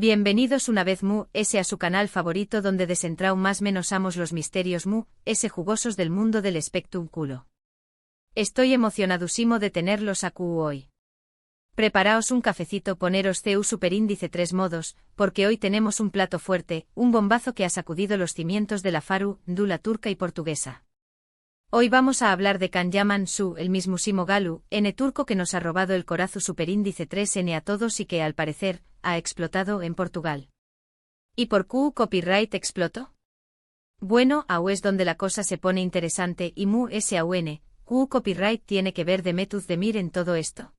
Bienvenidos una vez a su canal favorito donde desentrao más menos amos los misterios jugosos del mundo del espectáculo. Estoy emocionadísimo de tenerlos aquí hoy. Preparaos un cafecito, poneros CU superíndice 3 modos, porque hoy tenemos un plato fuerte, un bombazo que ha sacudido los cimientos de la farándula turca y portuguesa. Hoy vamos a hablar de Can Yaman Su, el mismísimo Galu, N turco que nos ha robado el corazo superíndice 3N a todos y que, al parecer, ha explotado en Portugal. ¿Y por qué copyright explotó? Bueno, ahí es donde la cosa se pone interesante y ¿qué copyright tiene que ver de Metuz Demir en todo esto?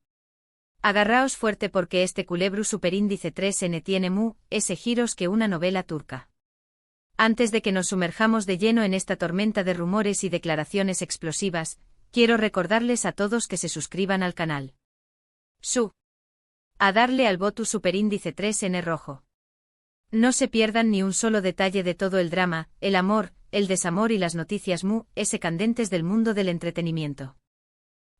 Agarraos fuerte porque este culebru superíndice 3N tiene giros que una novela turca. Antes de que nos sumerjamos de lleno en esta tormenta de rumores y declaraciones explosivas, quiero recordarles a todos que se suscriban al canal. A darle al botón superíndice 3N rojo. No se pierdan ni un solo detalle de todo el drama, el amor, el desamor y las noticias candentes del mundo del entretenimiento.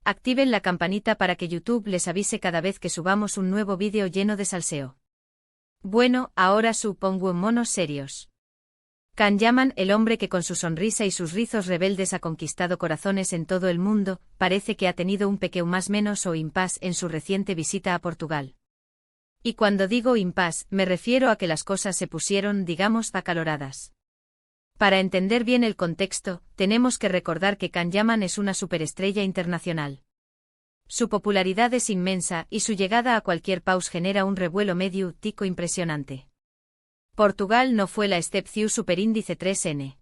Activen la campanita para que YouTube les avise cada vez que subamos un nuevo vídeo lleno de salseo. Bueno, ahora pongo en monos serios. Can Yaman, el hombre que con su sonrisa y sus rizos rebeldes ha conquistado corazones en todo el mundo, parece que ha tenido un pequeño más menos o impasse en su reciente visita a Portugal. Y cuando digo impasse, me refiero a que las cosas se pusieron, digamos, acaloradas. Para entender bien el contexto, tenemos que recordar que Can Yaman es una superestrella internacional. Su popularidad es inmensa y su llegada a cualquier país genera un revuelo mediático impresionante. Portugal no fue la excepción superíndice 3N.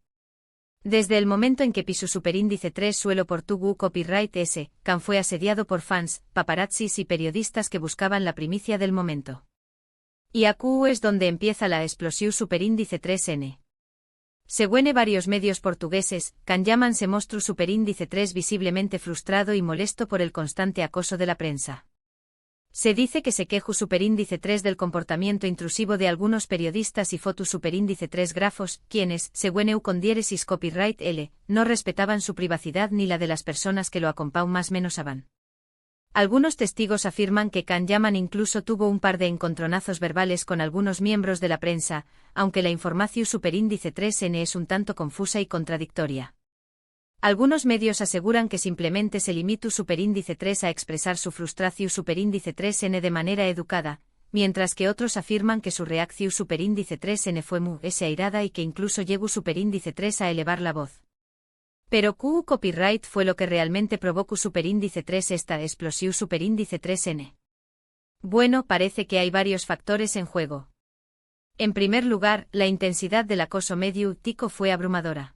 Desde el momento en que pisó superíndice 3 suelo portugués copyright Can fue asediado por fans, paparazzis y periodistas que buscaban la primicia del momento. Y aquí es donde empieza la explosión superíndice 3N. Según varios medios portugueses, Can Yaman se mostró superíndice 3 visiblemente frustrado y molesto por el constante acoso de la prensa. Se dice que se quejó superíndice 3 del comportamiento intrusivo de algunos periodistas y fotos superíndice 3 grafos, quienes, según con diéresis copyright L, no respetaban su privacidad ni la de las personas que lo acompañaban más menosaban. Algunos testigos afirman que Can Yaman incluso tuvo un par de encontronazos verbales con algunos miembros de la prensa, aunque la información superíndice 3N es un tanto confusa y contradictoria. Algunos medios aseguran que simplemente se limitó superíndice 3 a expresar su frustración superíndice 3N de manera educada, mientras que otros afirman que su reacción superíndice 3N fue airada y que incluso llegó superíndice 3 a elevar la voz. Pero ¿qué copyright fue lo que realmente provocó superíndice 3 esta explosión superíndice 3N? Bueno, parece que hay varios factores en juego. En primer lugar, la intensidad del acoso mediático fue abrumadora.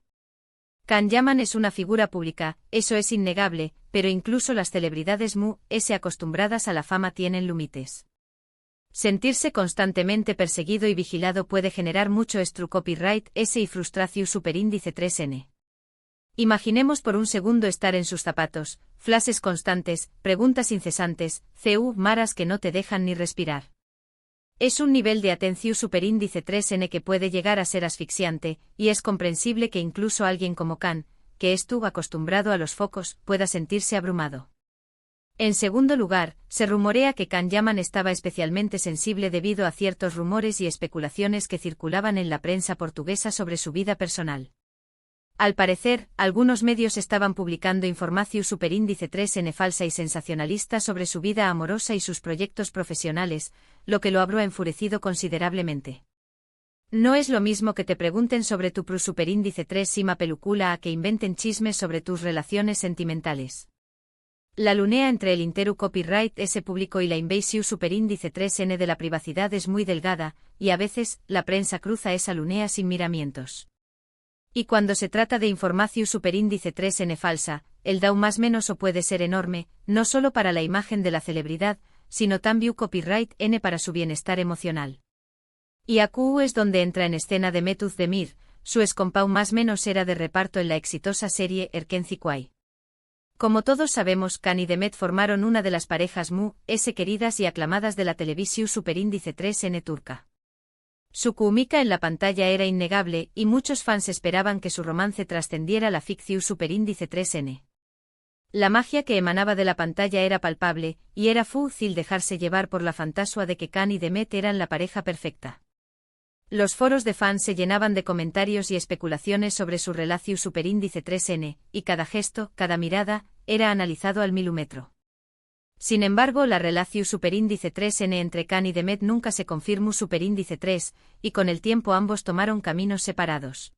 Can Yaman es una figura pública, eso es innegable, pero incluso las celebridades acostumbradas a la fama tienen límites. Sentirse constantemente perseguido y vigilado puede generar mucho copyright y frustración superíndice 3N. Imaginemos por un segundo estar en sus zapatos, flashes constantes, preguntas incesantes, maras que no te dejan ni respirar. Es un nivel de atención superíndice 3N que puede llegar a ser asfixiante, y es comprensible que incluso alguien como Can, que estuvo acostumbrado a los focos, pueda sentirse abrumado. En segundo lugar, se rumorea que Can Yaman estaba especialmente sensible debido a ciertos rumores y especulaciones que circulaban en la prensa portuguesa sobre su vida personal. Al parecer, algunos medios estaban publicando información superíndice 3N falsa y sensacionalista sobre su vida amorosa y sus proyectos profesionales, lo que lo habrá enfurecido considerablemente. No es lo mismo que te pregunten sobre tu superíndice 3 sima película a que inventen chismes sobre tus relaciones sentimentales. La lunea entre el interu copyright público y la invasión superíndice 3N de la privacidad es muy delgada, y a veces, la prensa cruza esa lunea sin miramientos. Y cuando se trata de información superíndice 3N falsa, el daño más menos o puede ser enorme, no solo para la imagen de la celebridad, sino también copyright N para su bienestar emocional. Y aquí es donde entra en escena Metuz Demir, su excompau más menos era de reparto en la exitosa serie Erkenci Quay. Como todos sabemos, Can y Demet formaron una de las parejas queridas y aclamadas de la televisión superíndice 3N turca. Su química en la pantalla era innegable y muchos fans esperaban que su romance trascendiera la ficción superíndice 3N. La magia que emanaba de la pantalla era palpable, y era fácil dejarse llevar por la fantasía de que Khan y Demet eran la pareja perfecta. Los foros de fans se llenaban de comentarios y especulaciones sobre su relación superíndice 3N, y cada gesto, cada mirada, era analizado al milímetro. Sin embargo, la relación superíndice 3N entre Khan y Demet nunca se confirmó superíndice 3, y con el tiempo ambos tomaron caminos separados.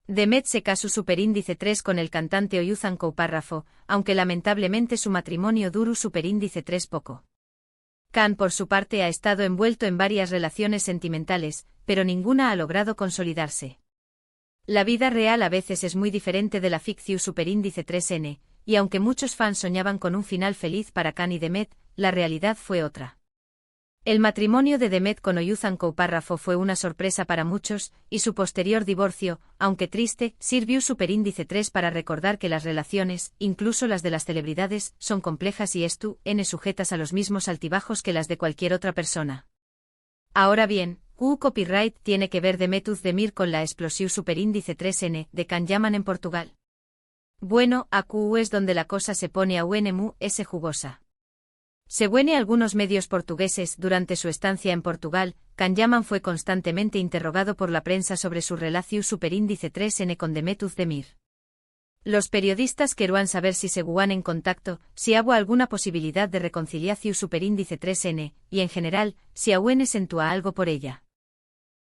Demet se casó superíndice 3 con el cantante Oyuzhan Koupárrafo, aunque lamentablemente su matrimonio duró superíndice 3 poco. Khan por su parte ha estado envuelto en varias relaciones sentimentales, pero ninguna ha logrado consolidarse. La vida real a veces es muy diferente de la ficción superíndice 3N, y aunque muchos fans soñaban con un final feliz para Khan y Demet, la realidad fue otra. El matrimonio de Demet con Oyuzhan Koupárrafo fue una sorpresa para muchos, y su posterior divorcio, aunque triste, sirvió superíndice 3 para recordar que las relaciones, incluso las de las celebridades, son complejas y sujetas a los mismos altibajos que las de cualquier otra persona. Ahora bien, ¿qué copyright tiene que ver Demet Özdemir con la explosión superíndice 3N de Can Yaman en Portugal? Bueno, aquí es donde la cosa se pone aún jugosa. Según algunos medios portugueses, durante su estancia en Portugal, Can Yaman fue constantemente interrogado por la prensa sobre su relación superíndice 3N con Demet Özdemir. Los periodistas querían saber si seguían en contacto, si había alguna posibilidad de reconciliación superíndice 3N, y en general, si aún sentía algo por ella.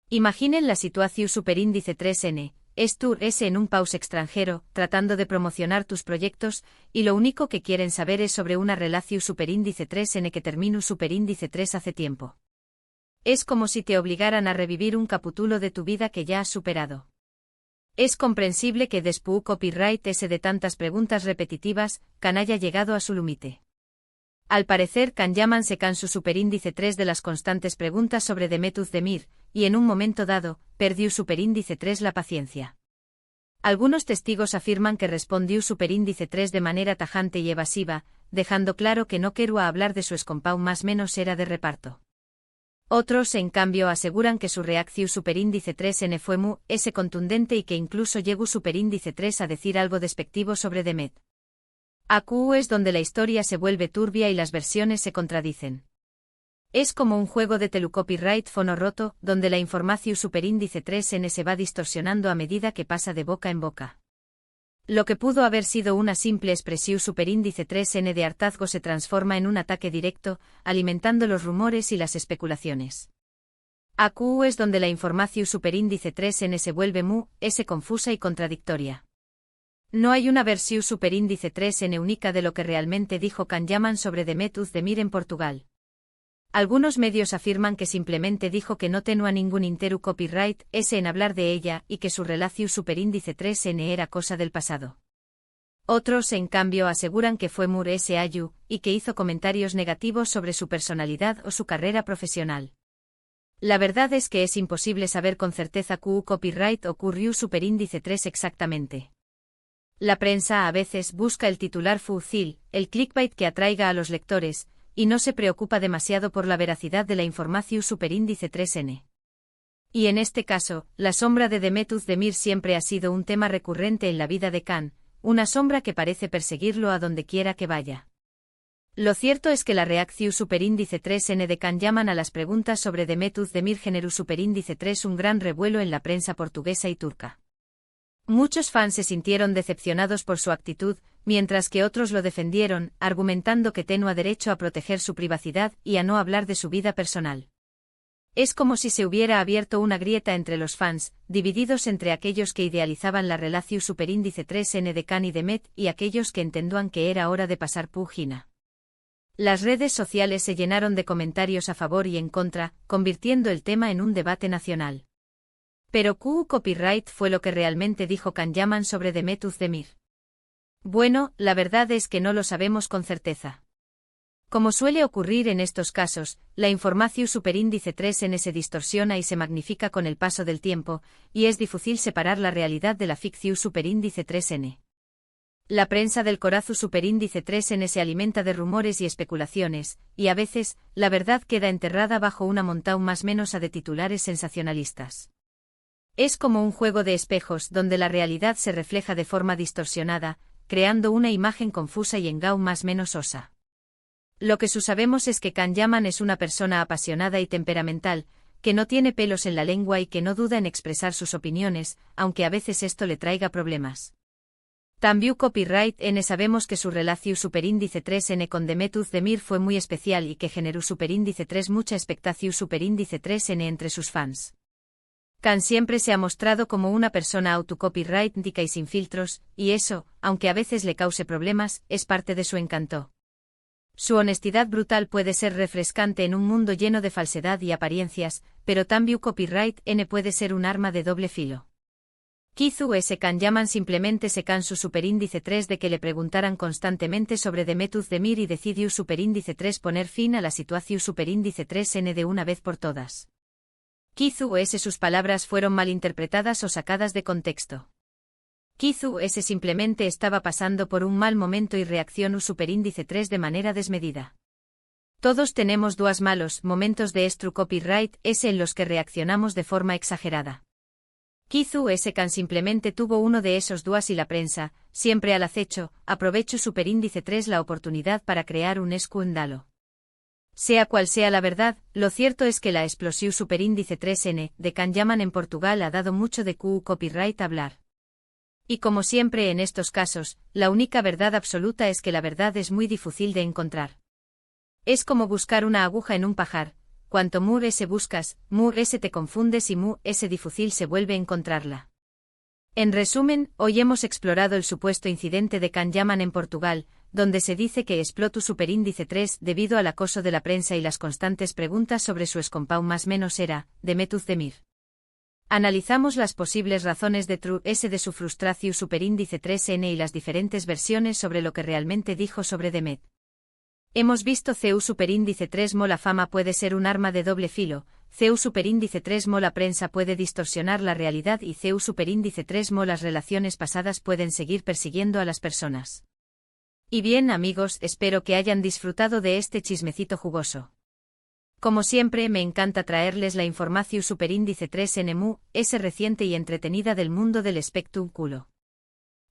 Imaginen la situación superíndice 3N. Es en un país extranjero, tratando de promocionar tus proyectos, y lo único que quieren saber es sobre una relación superíndice 3N que terminó superíndice 3 hace tiempo. Es como si te obligaran a revivir un capítulo de tu vida que ya has superado. Es comprensible que después copyright de tantas preguntas repetitivas, Khan haya llegado a su límite. Al parecer Can Yaman se cansó superíndice 3 de las constantes preguntas sobre Demet Özdemir, y en un momento dado, perdió superíndice 3 la paciencia. Algunos testigos afirman que respondió superíndice 3 de manera tajante y evasiva, dejando claro que no quería hablar de su escompau más menos era de reparto. Otros, en cambio, aseguran que su reacción superíndice 3N fue contundente y que incluso llegó superíndice 3 a decir algo despectivo sobre Demet. Aquí es donde la historia se vuelve turbia y las versiones se contradicen. Es como un juego de telecopyright fono roto, donde la información superíndice 3N se va distorsionando a medida que pasa de boca en boca. Lo que pudo haber sido una simple expresión superíndice 3N de hartazgo se transforma en un ataque directo, alimentando los rumores y las especulaciones. Aquí es donde la información superíndice 3N se vuelve confusa y contradictoria. No hay una versión superíndice 3N única de lo que realmente dijo Can Yaman sobre Demet Özdemir en Portugal. Algunos medios afirman que simplemente dijo que no tenía ningún copyright en hablar de ella y que su relación superíndice 3N era cosa del pasado. Otros, en cambio, aseguran que fue ayu y que hizo comentarios negativos sobre su personalidad o su carrera profesional. La verdad es que es imposible saber con certeza qué copyright ocurrió superíndice 3 exactamente. La prensa a veces busca el titular fácil, el clickbait que atraiga a los lectores, y no se preocupa demasiado por la veracidad de la información superíndice 3N. Y en este caso, la sombra de Demet Özdemir siempre ha sido un tema recurrente en la vida de Khan, una sombra que parece perseguirlo a donde quiera que vaya. Lo cierto es que la reacción superíndice 3N de Can Yaman a las preguntas sobre Demet Özdemir generó superíndice 3 un gran revuelo en la prensa portuguesa y turca. Muchos fans se sintieron decepcionados por su actitud, mientras que otros lo defendieron, argumentando que tenía derecho a proteger su privacidad y a no hablar de su vida personal. Es como si se hubiera abierto una grieta entre los fans, divididos entre aquellos que idealizaban la relación superíndice 3N de Khan y Demet y aquellos que entendían que era hora de pasar página. Las redes sociales se llenaron de comentarios a favor y en contra, convirtiendo el tema en un debate nacional. Pero ¿qué copyright fue lo que realmente dijo Can Yaman sobre Demet Özdemir? Bueno, la verdad es que no lo sabemos con certeza. Como suele ocurrir en estos casos, la información superíndice 3N se distorsiona y se magnifica con el paso del tiempo, y es difícil separar la realidad de la ficción superíndice 3N. La prensa del corazón superíndice 3N se alimenta de rumores y especulaciones, y a veces, la verdad queda enterrada bajo una montaña más menos de titulares sensacionalistas. Es como un juego de espejos donde la realidad se refleja de forma distorsionada, creando una imagen confusa y en Gao más menos osa. Lo que sabemos es que Can Yaman es una persona apasionada y temperamental, que no tiene pelos en la lengua y que no duda en expresar sus opiniones, aunque a veces esto le traiga problemas. También copyright N sabemos que su relación superíndice 3N con Demetuz Demir fue muy especial y que generó superíndice 3 mucha expectación superíndice 3N entre sus fans. Can siempre se ha mostrado como una persona autocopyrightica y sin filtros, y eso, aunque a veces le cause problemas, es parte de su encanto. Su honestidad brutal puede ser refrescante en un mundo lleno de falsedad y apariencias, pero también copyright N puede ser un arma de doble filo. Kizu S. Can Yaman simplemente se can su superíndice 3 de que le preguntaran constantemente sobre Demetuz Demir y decidió superíndice 3 poner fin a la situación superíndice 3N de una vez por todas. Kizu S. sus palabras fueron malinterpretadas o sacadas de contexto. Kizu S. simplemente estaba pasando por un mal momento y reaccionó superíndice 3 de manera desmedida. Todos tenemos dos malos momentos de estru copyright S en los que reaccionamos de forma exagerada. Kizu S. Can simplemente tuvo uno de esos dos y la prensa, siempre al acecho, aprovechó superíndice 3 la oportunidad para crear un escándalo. Sea cual sea la verdad, lo cierto es que la explosión superíndice 3N de Can Yaman en Portugal ha dado mucho de copyright hablar. Y como siempre en estos casos, la única verdad absoluta es que la verdad es muy difícil de encontrar. Es como buscar una aguja en un pajar. Cuanto ese buscas, ese te confundes y ese difícil se vuelve encontrarla. En resumen, hoy hemos explorado el supuesto incidente de Can Yaman en Portugal, donde se dice que explotó superíndice 3 debido al acoso de la prensa y las constantes preguntas sobre su escompau más menos era, Demetuz Demir. Analizamos las posibles razones de True S de su frustración superíndice 3N y las diferentes versiones sobre lo que realmente dijo sobre Demet. Hemos visto CU superíndice 3 la fama puede ser un arma de doble filo, CU superíndice 3 la prensa puede distorsionar la realidad y CU superíndice 3 las relaciones pasadas pueden seguir persiguiendo a las personas. Y bien amigos, espero que hayan disfrutado de este chismecito jugoso. Como siempre me encanta traerles la información superíndice 3N es reciente y entretenida del mundo del espectáculo.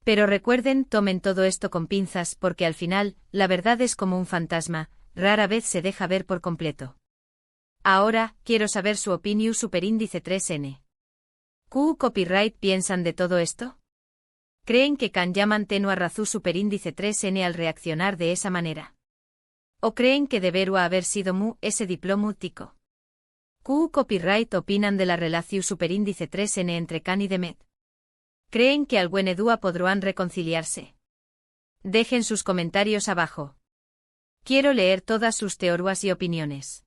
Pero recuerden, tomen todo esto con pinzas porque al final, la verdad es como un fantasma, rara vez se deja ver por completo. Ahora, quiero saber su opinión superíndice 3N. ¿Qué copyright piensan de todo esto? ¿Creen que Can Yaman tenía razón superíndice 3N al reaccionar de esa manera? ¿O creen que debería haber sido ese diplomático? ¿Qué copyright opinan de la relación superíndice 3N entre Can y Demet? ¿Creen que algún día podrán reconciliarse? Dejen sus comentarios abajo. Quiero leer todas sus teorías y opiniones.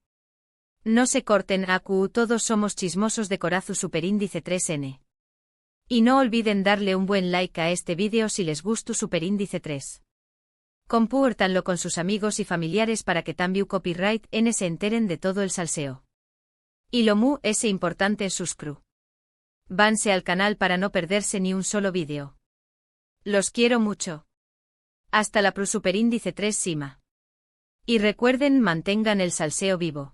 No se corten todos somos chismosos de corazón superíndice 3N. Y no olviden darle un buen like a este vídeo si les gustó superíndice 3. Compártanlo con sus amigos y familiares para que también copyright N se enteren de todo el salseo. Y lo es importante es suscribirse. Vanse al canal para no perderse ni un solo vídeo. Los quiero mucho. Hasta la superíndice 3 Sima. Y recuerden mantengan el salseo vivo.